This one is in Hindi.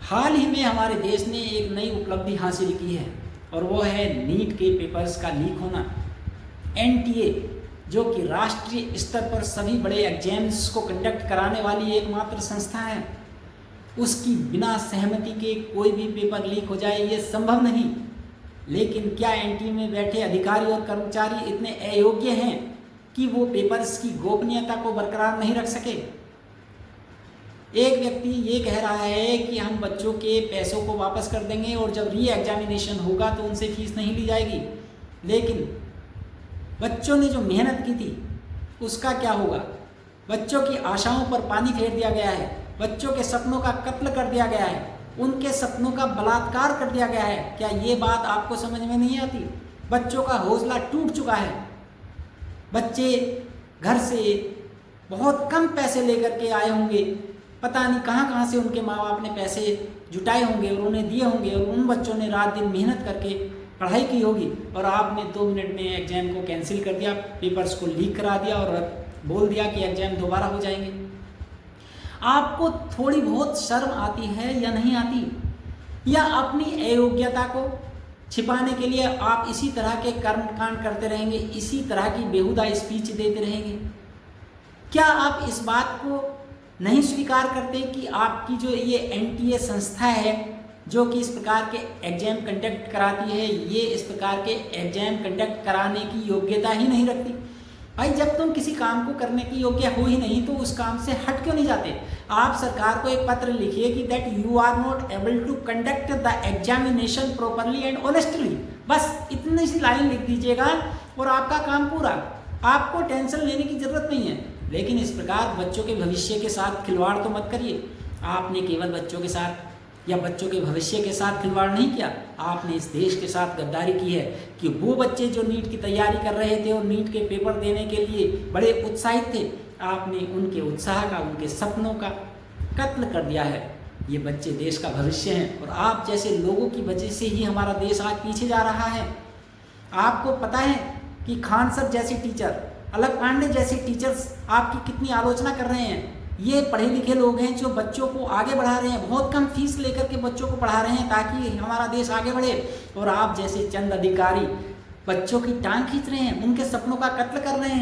हाल ही में हमारे देश ने एक नई उपलब्धि हासिल की है और वो है नीट के पेपर्स का लीक होना। एनटीए जो कि राष्ट्रीय स्तर पर सभी बड़े एग्जाम्स को कंडक्ट कराने वाली एकमात्र संस्था है, उसकी बिना सहमति के कोई भी पेपर लीक हो जाए ये संभव नहीं। लेकिन क्या एनटीए में बैठे अधिकारी और कर्मचारी इतने अयोग्य हैं कि वो पेपर्स की गोपनीयता को बरकरार नहीं रख सके? एक व्यक्ति ये कह रहा है कि हम बच्चों के पैसों को वापस कर देंगे और जब री एग्जामिनेशन होगा तो उनसे फीस नहीं ली जाएगी। लेकिन बच्चों ने जो मेहनत की थी उसका क्या होगा? बच्चों की आशाओं पर पानी फेर दिया गया है, बच्चों के सपनों का कत्ल कर दिया गया है, उनके सपनों का बलात्कार कर दिया गया है। क्या ये बात आपको समझ में नहीं आती? बच्चों का हौसला टूट चुका है। बच्चे घर से बहुत कम पैसे लेकर के आए होंगे, पता नहीं कहाँ से उनके माँ बाप ने पैसे जुटाए होंगे और उन्हें दिए होंगे, और उन बच्चों ने रात दिन मेहनत करके पढ़ाई की होगी और आपने 2 मिनट में एग्जाम को कैंसिल कर दिया, पेपर्स को लीक करा दिया और बोल दिया कि एग्जाम दोबारा हो जाएंगे। आपको थोड़ी बहुत शर्म आती है या नहीं आती? या अपनी अयोग्यता को छिपाने के लिए आप इसी तरह के कर्मकांड करते रहेंगे, इसी तरह की बेहुदा स्पीच देते रहेंगे? क्या आप इस बात को नहीं स्वीकार करते कि आपकी जो ये एनटीए संस्था है जो कि इस प्रकार के एग्जाम कंडक्ट कराती है, ये इस प्रकार के एग्जाम कंडक्ट कराने की योग्यता ही नहीं रखती? भाई, जब तुम किसी काम को करने की योग्य हो ही नहीं तो उस काम से हट क्यों नहीं जाते? आप सरकार को एक पत्र लिखिए कि that you are not able to conduct the examination properly and honestly. बस इतनी सी लाइन लिख दीजिएगा और आपका काम पूरा। आपको टेंशन लेने की जरूरत नहीं है। लेकिन इस प्रकार बच्चों के भविष्य के साथ खिलवाड़ तो मत करिए। आपने केवल बच्चों के साथ या बच्चों के भविष्य के साथ खिलवाड़ नहीं किया, आपने इस देश के साथ गद्दारी की है कि वो बच्चे जो नीट की तैयारी कर रहे थे और नीट के पेपर देने के लिए बड़े उत्साहित थे, आपने उनके उत्साह का, उनके सपनों का कत्ल कर दिया है। ये बच्चे देश का भविष्य हैं और आप जैसे लोगों की वजह से ही हमारा देश आज पीछे जा रहा है। आपको पता है कि खान सर जैसे टीचर, अलग पांडे जैसे टीचर्स आपकी कितनी आलोचना कर रहे हैं। ये पढ़े लिखे लोग हैं जो बच्चों को आगे बढ़ा रहे हैं, बहुत कम फीस लेकर के बच्चों को पढ़ा रहे हैं ताकि हमारा देश आगे बढ़े, और आप जैसे चंद अधिकारी बच्चों की टांग खींच रहे हैं, उनके सपनों का कत्ल कर रहे हैं।